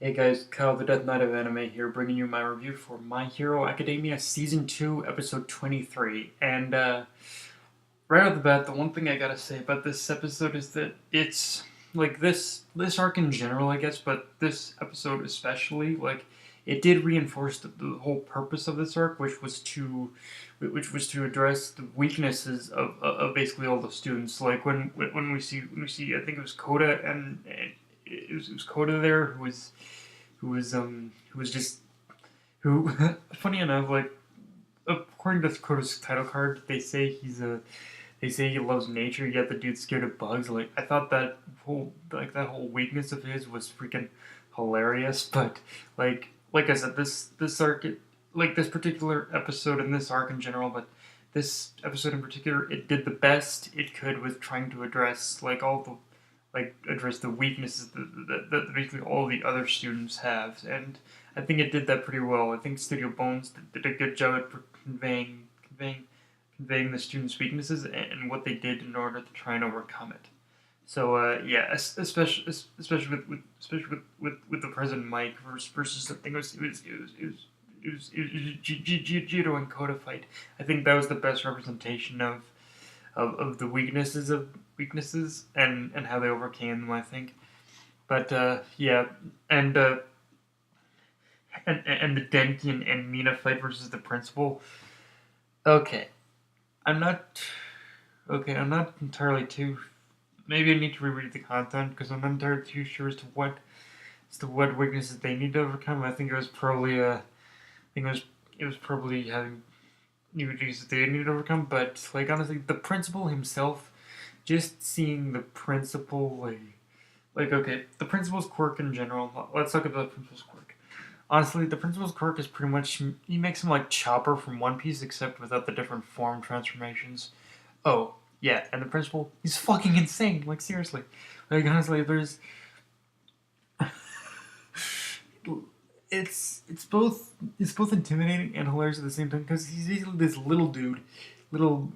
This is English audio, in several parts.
Hey guys, Kyle the Death Knight of Anime here, bringing you my review for My Hero Academia Season 2, Episode 23. And, right off the bat, the one thing I gotta say about this episode is that it's, like, this arc in general, I guess, but this episode especially, like, it did reinforce the whole purpose of this arc, which was to address the weaknesses of basically all the students. Like, when we see, I think it was Koda and it was Koda there who was just who funny enough, like, according to Koda's title card, they say he loves nature, yet the dude's scared of bugs. Like, I thought that whole weakness of his was freaking hilarious. But like I said, this arc, like this particular episode and this arc in general, but this episode in particular, it did the best it could with trying to address address the weaknesses that basically all the other students have, and I think it did that pretty well. I think Studio Bones did a good job at conveying the students' weaknesses and what they did in order to try and overcome it. So yeah, especially with the President Mike versus I think it was Jiro and Koda fight. I think that was the best representation of the weaknesses and how they overcame them, I think. But yeah, and and the Denki and Mina fight versus the principal. Okay, I'm not I'm not entirely too. Maybe I need to reread the content because I'm not entirely too sure as to what weaknesses they need to overcome. I think it was probably it was probably having new duties that they need to overcome. But like, honestly, the principal himself, just seeing the principal, like okay, the principal's quirk in general. Let's talk about the principal's quirk. Honestly, the principal's quirk is pretty much, he makes him like Chopper from One Piece, except without the different form transformations. Oh yeah, and the principal, he's fucking insane. Like, seriously, like, honestly, it's both intimidating and hilarious at the same time because he's basically this little dude, little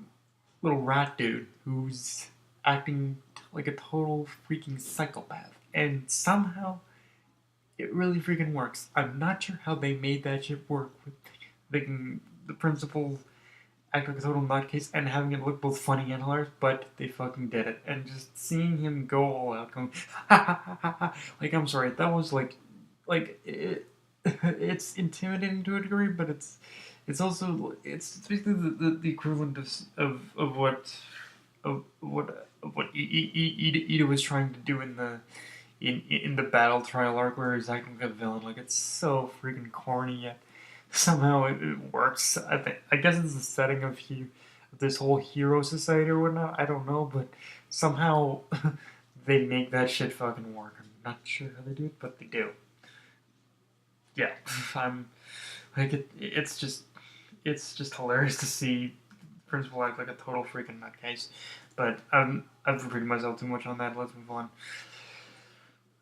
little rat dude who's acting like a total freaking psychopath, and somehow it really freaking works. I'm not sure how they made that shit work with making the principal act like a total nutcase and having it look both funny and hilarious, but they fucking did it. And just seeing him go all out, going ha ha ha ha ha. Like, I'm sorry, that was like it, it's intimidating to a degree, but it's also it's basically the equivalent of what Ida was trying to do in the battle trial arc where he's acting like a villain. Like, it's so freaking corny, yet somehow it works. I guess it's the setting of this whole hero society or whatnot. I don't know, but somehow they make that shit fucking work. I'm not sure how they do it, but they do. Yeah, I'm like it's just hilarious to see Principal act like a total freaking nutcase. But I've repeated myself too much on that. Let's move on.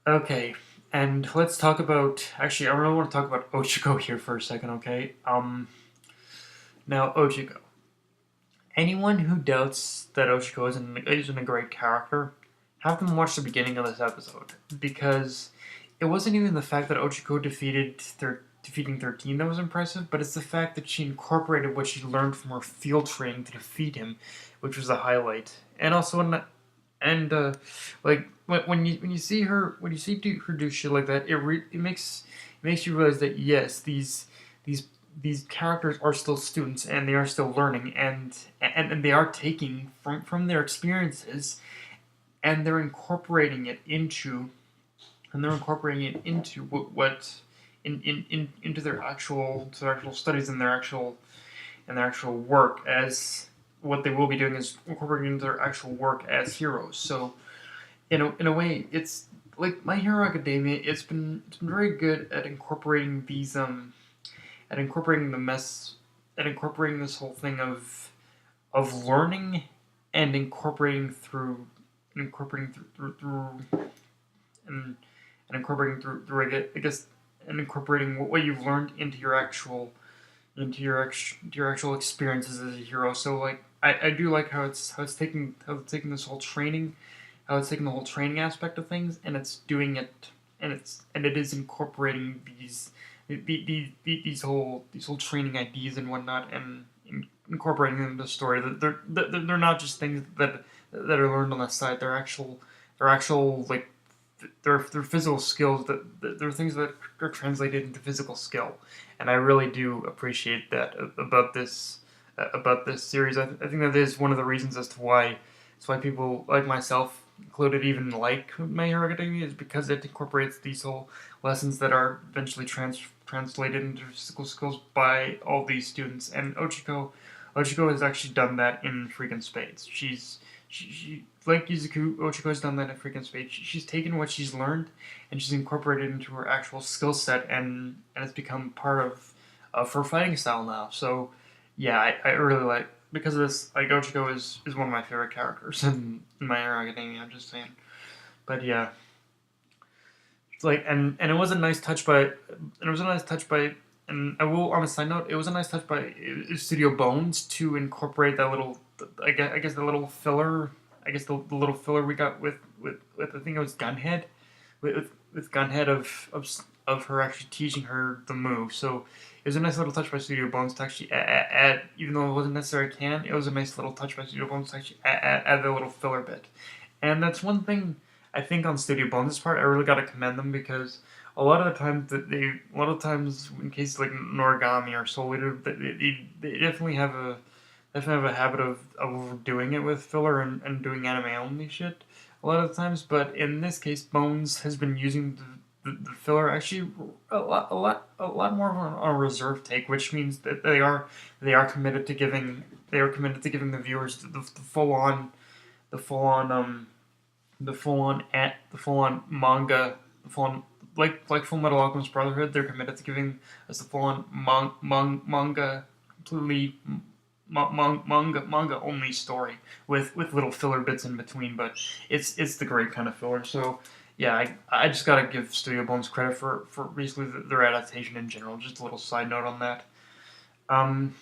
Okay, and let's talk about. Actually, I really want to talk about Ochako here for a second. Okay. Now Ochako. Anyone who doubts that Ochako isn't a great character, have them watch the beginning of this episode, because it wasn't even the fact that Ochako defeating 13 that was impressive, but it's the fact that she incorporated what she learned from her field training to defeat him, which was the highlight. And also, like, when you see her do shit like that, it makes you realize that yes, these characters are still students and they are still learning, and they are taking from their experiences, and they're incorporating it into what into their actual studies and their actual work, as what they will be doing is incorporating into their actual work as heroes. So in a way, it's like My Hero Academia. It's been very good at incorporating this whole thing of learning and and I guess, and incorporating what you've learned into your actual experiences as a hero. So, like, I do like how it's taking this whole training, how it's taking the whole training aspect of things, and it's doing it and it is incorporating these whole training ideas and whatnot, and incorporating them into the story. They're not just things that are learned on the side. They're actual like they're physical skills they're things that are translated into physical skill, and I really do appreciate that about this series. I think that is one of the reasons as to why people like myself included even like My Hero Academia, is because it incorporates these whole lessons that are eventually translated into physical skills by all these students. And Ochako has actually done that in freaking spades. She like Izuku, Ochako has done that in freaking spades. She's taken what she's learned and she's incorporated it into her actual skill set, and it's become part of her fighting style now. So yeah, I really like, because of this, like Ochako is one of my favorite characters in My Hero Academia. I'm just saying, but yeah, it's like, and it was a nice touch by, and I will, on a side note, it was a nice touch by Studio Bones to incorporate that little, I guess the little filler, the little filler we got with I think it was Gunhead, with Gunhead of her actually teaching her the move. So it was a nice little touch by Studio Bones to actually add, even though it wasn't necessarily canon, it was a nice little touch by Studio Bones to actually add a little filler bit. And that's one thing I think on Studio Bones' part, I really gotta commend them, because a lot of the times in cases like Noragami or Soul Eater, they definitely have a habit of overdoing it with filler and doing anime only shit a lot of the times. But in this case, Bones has been using the filler actually a lot more on a reserve take, which means that they are committed to giving the viewers the full on manga, the full on, like Full Metal Alchemist Brotherhood. They're committed to giving us the full on manga, completely manga only story with little filler bits in between. But it's the great kind of filler. So yeah, I just gotta give Studio Bones credit for basically their adaptation in general. Just a little side note on that. Um,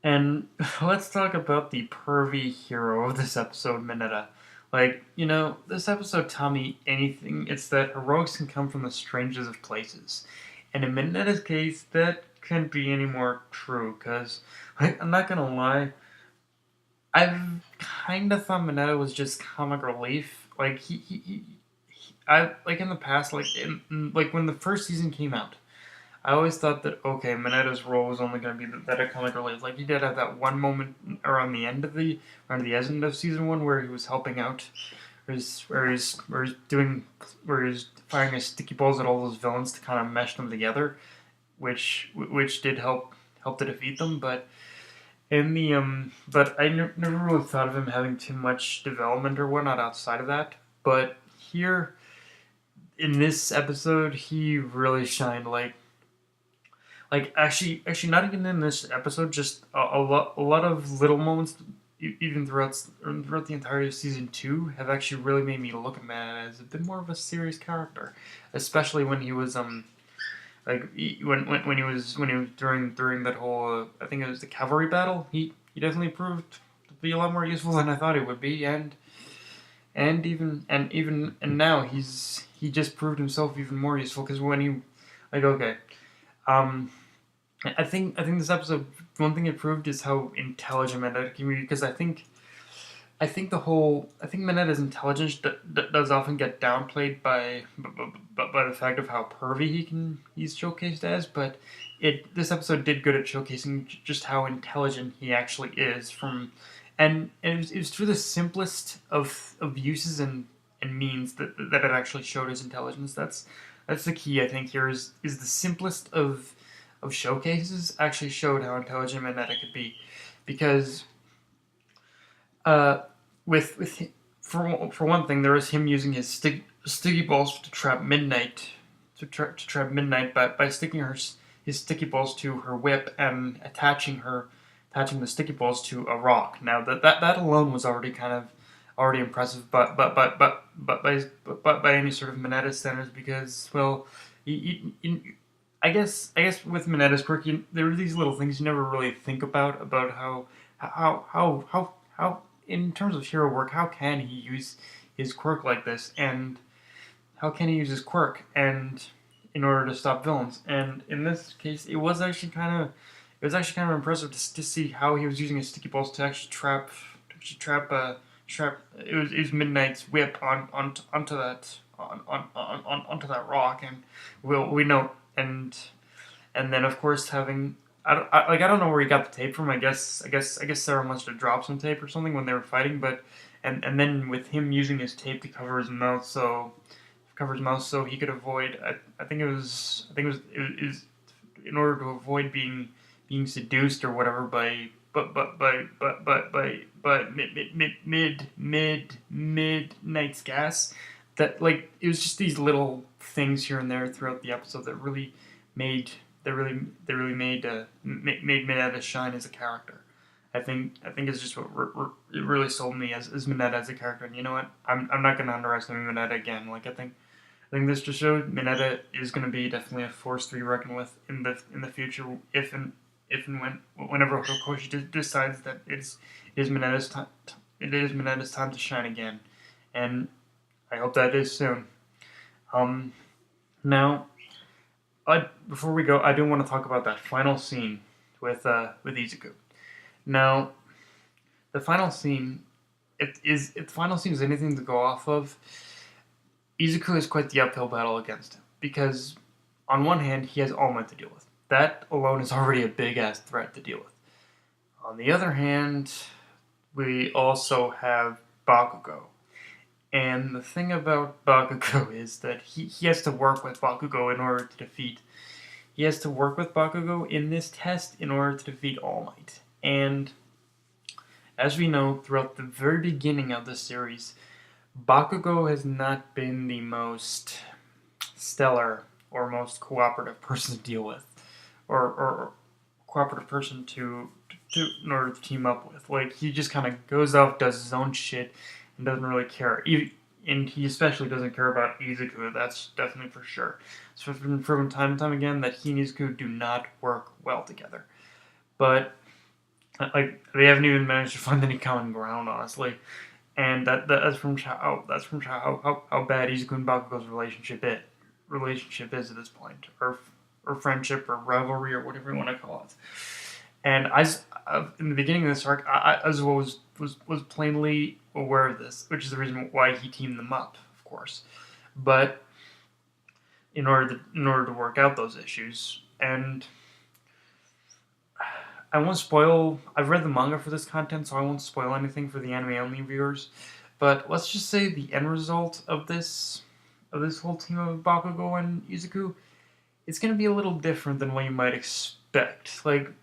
and let's talk about the pervy hero of this episode, Mineta. Like, this episode taught me anything. It's that heroics can come from the strangest of places. And in Mineta's case, that couldn't be any more true, because, I'm not gonna lie, I've kind of thought Mineta was just comic relief. Like, I, like, in the past, like, when the first season came out, I always thought that, okay, Mineta's role was only going to be that of comic relief. Like, he did have that one moment around the end of season one where he was helping out, where he's firing his sticky balls at all those villains to kind of mesh them together, which did help to defeat them. But but I never really thought of him having too much development or whatnot outside of that. But here, in this episode, he really shined. Actually, not even in this episode, just a lot of little moments, even throughout the entirety of season 2, have actually really made me look at Matt as a bit more of a serious character, especially when he was when he was during that whole I think it was the cavalry battle. He definitely proved to be a lot more useful than I thought he would be, and now he just proved himself even more useful, because when he okay. I think this episode, one thing it proved is how intelligent Mineta can be, because I think Mineta's intelligence does often get downplayed by the fact of how pervy he's showcased as. But this episode did good at showcasing just how intelligent he actually is, and it was through the simplest of uses and means that it actually showed his intelligence. That's the key, I think, here is the simplest of showcases actually showed how intelligent Mineta could be, because for one thing, there was him using his sticky balls to trap Midnight, by sticking his sticky balls to her whip and attaching the sticky balls to a rock. Now that alone was already impressive, but by any sort of Mineta standards, because, well, I guess with Mineta's quirk, there are these little things you never really think about how in terms of hero work, how can he use his quirk like this, and how can he use his quirk and in order to stop villains? And in this case, it was actually kind of impressive to see how he was using his sticky balls to actually trap. It was Midnight's whip onto onto that rock, and we know, and then of course having. I don't know where he got the tape from. I guess Sarah must have dropped some tape or something when they were fighting. But and then with him using his tape to cover his mouth, so he could avoid. I think it was in order to avoid being seduced or whatever by midnight's gas. That like it was just these little things here and there throughout the episode that really made made Mineta shine as a character. I think it's just what it really sold me as Mineta as a character. And you know what? I'm not gonna underestimate Mineta again. Like I think this just showed Mineta is gonna be definitely a force to be reckoned with in the future if and whenever Horikoshi decides that it is Mineta's time to shine again, and I hope that is soon. Now, before we go, I do want to talk about that final scene with Izuku. Now, the final scene, if the final scene is anything to go off of, Izuku is quite the uphill battle against him because, on one hand, he has All Might to deal with. That alone is already a big ass threat to deal with. On the other hand, we also have Bakugo. And the thing about Bakugo is that he has to work with Bakugo in order to defeat. He has to work with Bakugo in this test in order to defeat All Might. And as we know, throughout the very beginning of the series, Bakugo has not been the most stellar or most cooperative person to deal with, or cooperative person to in order to team up with. Like he just kind of goes off, does his own shit, and doesn't really care. And he especially doesn't care about Izuku. That's definitely for sure. So it's been proven time and time again that he and Izuku do not work well together. But like they haven't even managed to find any common ground, honestly. And that's from how bad Izuku and Bakugo's relationship is at this point, or friendship or rivalry or whatever you want to call it. And in the beginning of this arc, Izuku was plainly aware of this, which is the reason why he teamed them up, of course. But in order to work out those issues, and I won't spoil. I've read the manga for this content, so I won't spoil anything for the anime only viewers. But let's just say the end result of this whole team of Bakugo and Izuku, it's gonna be a little different than what you might expect. Like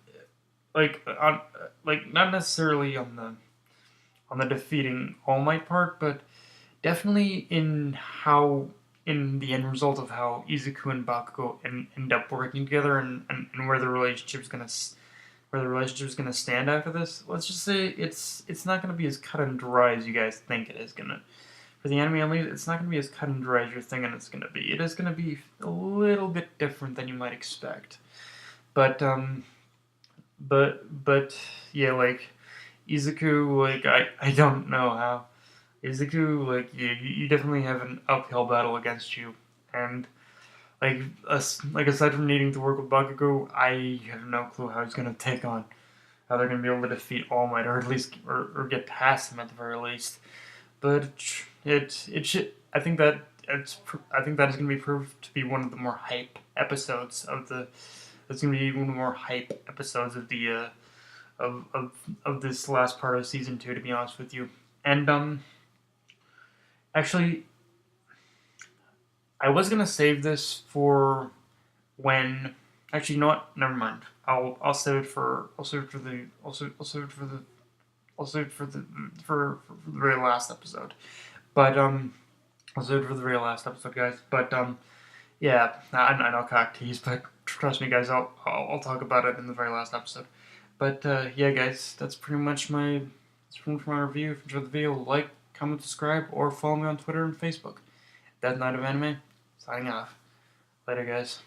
not necessarily on the defeating All Might part, but definitely in the end result of how Izuku and Bakugo end up working together and where the relationship's gonna stand after this. Let's just say it's not gonna be as cut and dry as you guys think it is gonna. For the anime only, it's not gonna be as cut and dry as you're thinking it's gonna be. It is gonna be a little bit different than you might expect. But yeah, like Izuku, like I don't know how. Izuku, like you definitely have an uphill battle against you, and like aside from needing to work with Bakugo, I have no clue how how they're gonna be able to defeat All Might, or at least or get past him at the very least. But it should. I think that is gonna be proved to be one of the more hype episodes of the. It's gonna be one of the more hype episodes of the of this last part of season 2. To be honest with you, and actually, I was gonna save this for when. Actually, you know what? Never mind. I'll save it for the very last episode. But I'll save it for the very last episode, guys. But yeah, I know cock tease, but trust me, guys, I'll talk about it in the very last episode. But yeah, guys, that's pretty much my review. If you enjoyed the video, like, comment, subscribe, or follow me on Twitter and Facebook. Death Knight of Anime, signing off. Later, guys.